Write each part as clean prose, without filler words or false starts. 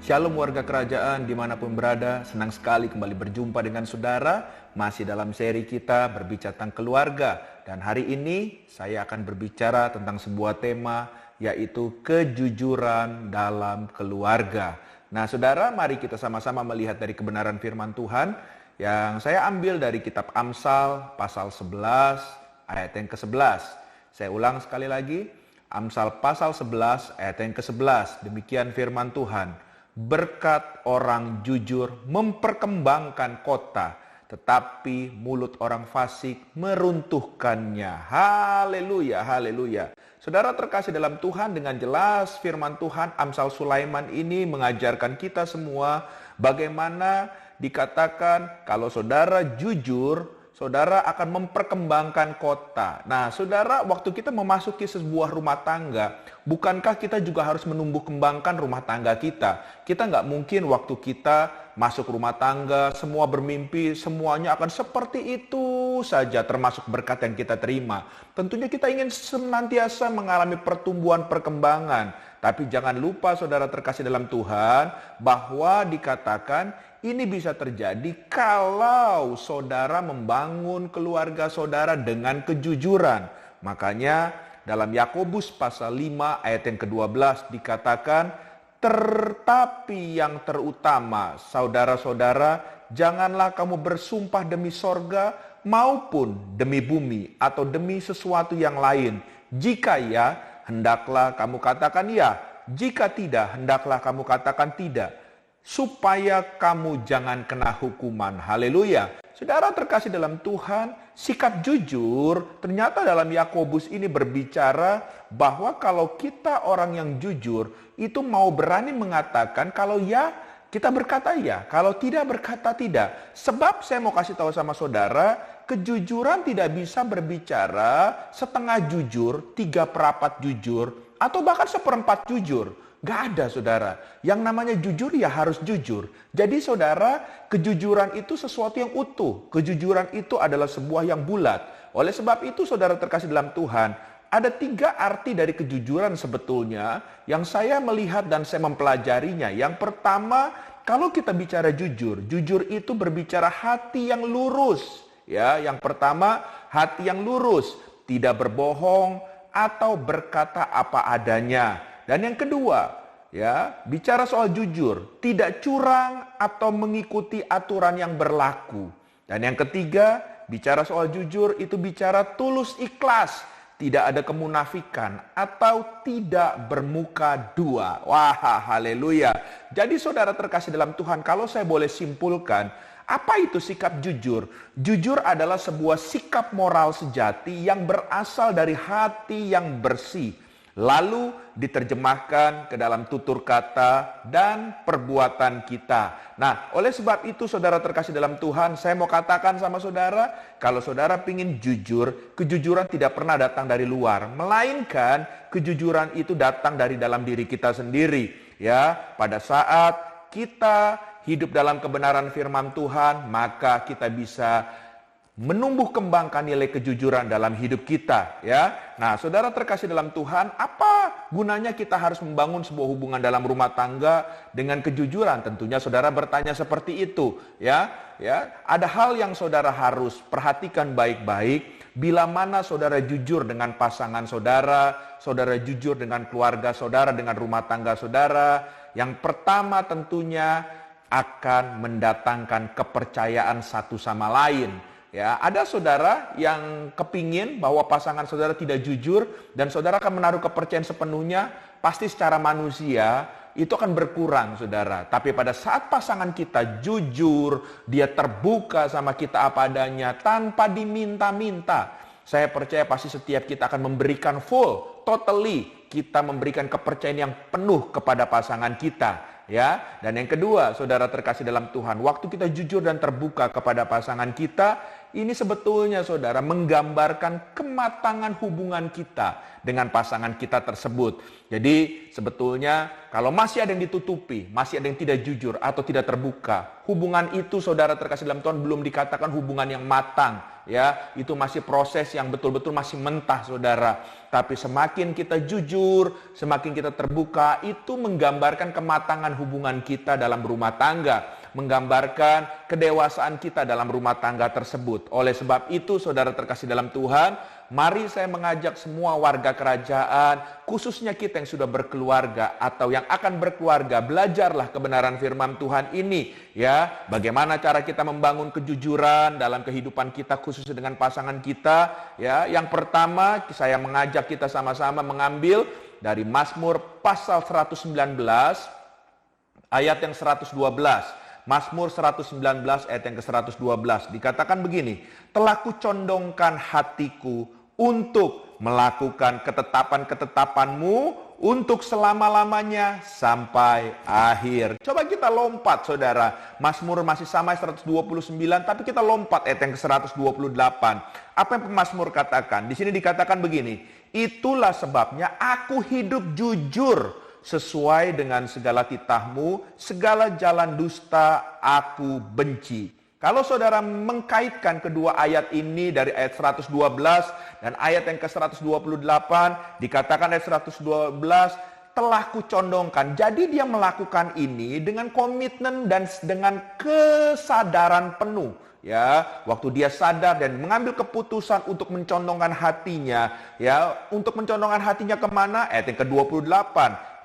Shalom warga kerajaan dimanapun berada, senang sekali kembali berjumpa dengan saudara. Masih dalam seri kita berbicara tentang keluarga. Dan hari ini saya akan berbicara tentang sebuah tema, yaitu kejujuran dalam keluarga. Nah saudara, mari kita sama-sama melihat dari kebenaran firman Tuhan yang saya ambil dari kitab Amsal pasal 11 ayat yang ke-11. Saya ulang sekali lagi, Amsal pasal 11 ayat yang ke-11. Demikian firman Tuhan. Berkat orang jujur memperkembangkan kota, tetapi mulut orang fasik meruntuhkannya. Haleluya, haleluya. Saudara terkasih dalam Tuhan, dengan jelas firman Tuhan Amsal Sulaiman ini mengajarkan kita semua bagaimana dikatakan kalau saudara jujur, saudara akan memperkembangkan kota. Nah, saudara, waktu kita memasuki sebuah rumah tangga, bukankah kita juga harus menumbuh kembangkan rumah tangga kita? Kita nggak mungkin waktu kita masuk rumah tangga, semua bermimpi, semuanya akan seperti itu saja, termasuk berkat yang kita terima. Tentunya kita ingin senantiasa mengalami pertumbuhan perkembangan. Tapi jangan lupa saudara terkasih dalam Tuhan, bahwa dikatakan ini bisa terjadi kalau saudara membangun keluarga saudara dengan kejujuran. Makanya dalam Yakobus pasal 5 ayat yang ke-12 dikatakan, tetapi yang terutama, saudara-saudara, janganlah kamu bersumpah demi sorga maupun demi bumi atau demi sesuatu yang lain. Jika ya, hendaklah kamu katakan ya. Jika tidak, hendaklah kamu katakan tidak. Supaya kamu jangan kena hukuman. Haleluya. Saudara terkasih dalam Tuhan, sikap jujur ternyata dalam Yakobus ini berbicara bahwa kalau kita orang yang jujur, itu mau berani mengatakan kalau ya, kita berkata ya. Kalau tidak, berkata tidak. Sebab saya mau kasih tahu sama saudara, kejujuran tidak bisa berbicara setengah jujur, 3/4 jujur, atau bahkan 1/4 jujur. Gak ada saudara. Yang namanya jujur ya harus jujur. Jadi saudara, kejujuran itu sesuatu yang utuh. Kejujuran itu adalah sebuah yang bulat. Oleh sebab itu saudara terkasih dalam Tuhan, ada 3 arti dari kejujuran sebetulnya yang saya melihat dan saya mempelajarinya. Yang pertama, kalau kita bicara jujur, jujur itu berbicara hati yang lurus. Ya, yang pertama, hati yang lurus, tidak berbohong atau berkata apa adanya. Dan yang kedua, ya, bicara soal jujur, tidak curang atau mengikuti aturan yang berlaku. Dan yang ketiga, bicara soal jujur itu bicara tulus ikhlas, tidak ada kemunafikan atau tidak bermuka dua. Wah, haleluya. Jadi saudara terkasih dalam Tuhan, kalau saya boleh simpulkan, apa itu sikap jujur? Jujur adalah sebuah sikap moral sejati yang berasal dari hati yang bersih, lalu diterjemahkan ke dalam tutur kata dan perbuatan kita. Nah, oleh sebab itu saudara terkasih dalam Tuhan, saya mau katakan sama saudara, kalau saudara ingin jujur, kejujuran tidak pernah datang dari luar, melainkan kejujuran itu datang dari dalam diri kita sendiri. Ya, pada saat kita hidup dalam kebenaran firman Tuhan, maka kita bisa menumbuh kembangkan nilai kejujuran dalam hidup kita, ya. Nah, saudara terkasih dalam Tuhan, apa gunanya kita harus membangun sebuah hubungan dalam rumah tangga dengan kejujuran? Tentunya saudara bertanya seperti itu, ya. Ya, ada hal yang saudara harus perhatikan baik-baik. Bila mana saudara jujur dengan pasangan saudara, saudara jujur dengan keluarga saudara, dengan rumah tangga saudara, yang pertama tentunya akan mendatangkan kepercayaan satu sama lain. Ya, ada saudara yang kepingin bahwa pasangan saudara tidak jujur dan saudara akan menaruh kepercayaan sepenuhnya, pasti secara manusia itu akan berkurang saudara. Tapi pada saat pasangan kita jujur, dia terbuka sama kita apa adanya tanpa diminta-minta, saya percaya pasti setiap kita akan memberikan full, totally, kita memberikan kepercayaan yang penuh kepada pasangan kita. Ya, dan yang kedua, saudara terkasih dalam Tuhan, waktu kita jujur dan terbuka kepada pasangan kita, ini sebetulnya saudara menggambarkan kematangan hubungan kita dengan pasangan kita tersebut. Jadi sebetulnya kalau masih ada yang ditutupi, masih ada yang tidak jujur atau tidak terbuka, hubungan itu saudara terkasih dalam Tuhan belum dikatakan hubungan yang matang. Ya, itu masih proses yang betul-betul masih mentah saudara. Tapi semakin kita jujur, semakin kita terbuka, itu menggambarkan kematangan hubungan kita dalam rumah tangga, menggambarkan kedewasaan kita dalam rumah tangga tersebut. Oleh sebab itu, saudara terkasih dalam Tuhan, mari saya mengajak semua warga kerajaan, khususnya kita yang sudah berkeluarga atau yang akan berkeluarga, belajarlah kebenaran firman Tuhan ini, ya. Bagaimana cara kita membangun kejujuran dalam kehidupan kita, khususnya dengan pasangan kita, ya. Yang pertama, saya mengajak kita sama-sama mengambil dari Mazmur pasal 119 ayat yang 112. Mazmur 119 ayat yang ke-112 dikatakan begini, telah kucondongkan hatiku untuk melakukan ketetapan-ketetapanmu untuk selama-lamanya sampai akhir. Coba kita lompat, saudara. Mazmur masih sama 129, tapi kita lompat ayat yang ke-128. Apa yang pemazmur katakan? Di sini dikatakan begini, itulah sebabnya aku hidup jujur sesuai dengan segala titahmu, segala jalan dusta aku benci. Kalau saudara mengkaitkan kedua ayat ini dari ayat 112 dan ayat yang ke-128, dikatakan ayat 112, telah kucondongkan. Jadi dia melakukan ini dengan komitmen dan dengan kesadaran penuh. Ya, waktu dia sadar dan mengambil keputusan untuk mencondongkan hatinya, ya, untuk mencondongkan hatinya kemana? Ayat yang ke-28,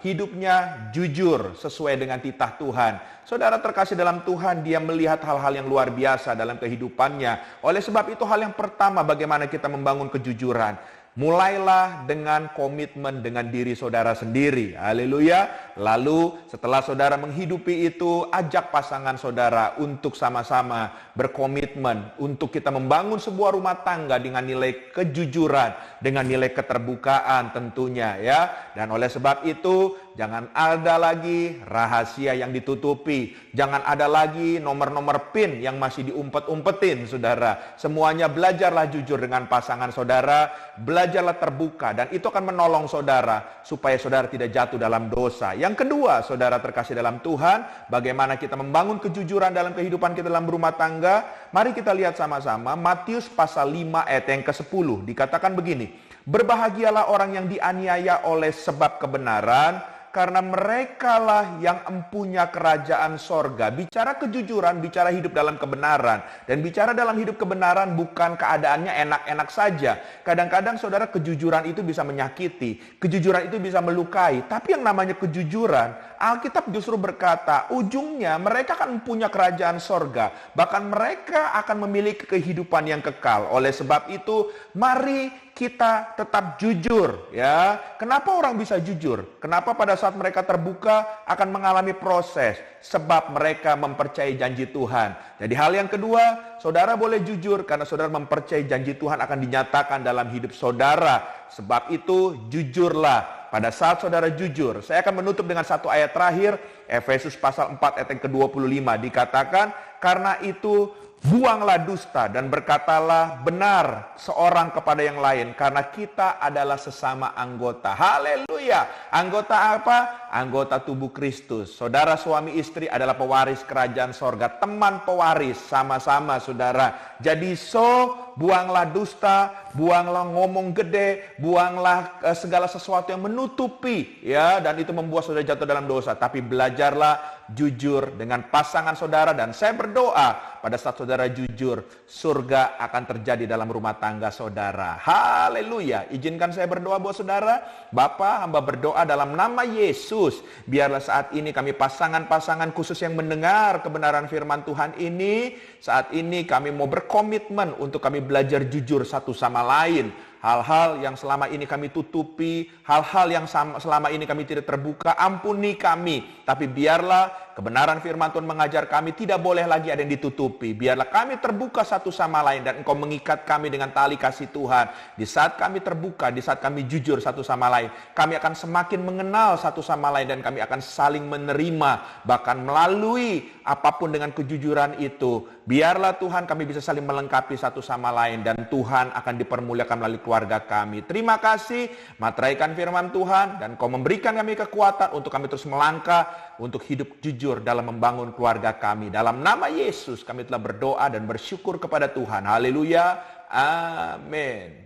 hidupnya jujur sesuai dengan titah Tuhan. Saudara terkasih dalam Tuhan, dia melihat hal-hal yang luar biasa dalam kehidupannya. Oleh sebab itu hal yang pertama bagaimana kita membangun kejujuran. Mulailah dengan komitmen dengan diri saudara sendiri. Haleluya. Lalu setelah saudara menghidupi itu, ajak pasangan saudara untuk sama-sama berkomitmen untuk kita membangun sebuah rumah tangga dengan nilai kejujuran, dengan nilai keterbukaan tentunya, ya. Dan oleh sebab itu, jangan ada lagi rahasia yang ditutupi. Jangan ada lagi nomor-nomor PIN yang masih diumpet-umpetin, saudara. Semuanya belajarlah jujur dengan pasangan saudara, belajarlah terbuka, dan itu akan menolong saudara supaya saudara tidak jatuh dalam dosa. Yang kedua, saudara terkasih dalam Tuhan, bagaimana kita membangun kejujuran dalam kehidupan kita dalam rumah tangga. Mari kita lihat sama-sama Matius pasal 5 ayat yang ke-10. Dikatakan begini, berbahagialah orang yang dianiaya oleh sebab kebenaran, karena merekalah yang empunya kerajaan sorga. Bicara kejujuran, bicara hidup dalam kebenaran. Dan bicara dalam hidup kebenaran bukan keadaannya enak-enak saja. Kadang-kadang saudara, kejujuran itu bisa menyakiti. Kejujuran itu bisa melukai. Tapi yang namanya kejujuran, Alkitab justru berkata, ujungnya mereka akan punya kerajaan sorga. Bahkan mereka akan memiliki kehidupan yang kekal. Oleh sebab itu, mari kita tetap jujur, ya. Kenapa orang bisa jujur? Kenapa pada saat mereka terbuka akan mengalami proses? Sebab mereka mempercayai janji Tuhan. Jadi hal yang kedua, saudara boleh jujur karena saudara mempercayai janji Tuhan akan dinyatakan dalam hidup saudara. Sebab itu jujurlah. Pada saat saudara jujur, saya akan menutup dengan satu ayat terakhir, Efesus pasal 4 ayat yang ke-25, dikatakan, karena itu buanglah dusta dan berkatalah benar seorang kepada yang lain, karena kita adalah sesama anggota. Haleluya. Anggota apa? Anggota tubuh Kristus. Saudara suami istri adalah pewaris kerajaan sorga, teman pewaris sama-sama, saudara. Jadi buanglah dusta, buanglah ngomong gede, buanglah segala sesuatu yang menutupi, ya, dan itu membuat saudara jatuh dalam dosa. Tapi belajarlah jujur dengan pasangan saudara, dan saya berdoa pada saat saudara jujur, surga akan terjadi dalam rumah tangga saudara. Haleluya. Izinkan saya berdoa buat saudara. Bapa, hamba berdoa dalam nama Yesus, biarlah saat ini kami pasangan-pasangan khusus yang mendengar kebenaran firman Tuhan ini, saat ini kami mau berkomitmen untuk kami belajar jujur satu sama lain. Hal-hal yang selama ini kami tutupi, hal-hal yang selama ini kami tidak terbuka, ampuni kami. Tapi biarlah kebenaran firman Tuhan mengajar kami, tidak boleh lagi ada yang ditutupi. Biarlah kami terbuka satu sama lain, dan Engkau mengikat kami dengan tali kasih Tuhan. Di saat kami terbuka, di saat kami jujur satu sama lain, kami akan semakin mengenal satu sama lain, dan kami akan saling menerima. Bahkan melalui apapun dengan kejujuran itu, biarlah Tuhan kami bisa saling melengkapi satu sama lain, dan Tuhan akan dipermuliakan melalui keluarga kami. Terima kasih, materaikan firman Tuhan, dan Kau memberikan kami kekuatan untuk kami terus melangkah, untuk hidup jujur dalam membangun keluarga kami. Dalam nama Yesus kami telah berdoa dan bersyukur kepada Tuhan. Haleluya. Amin.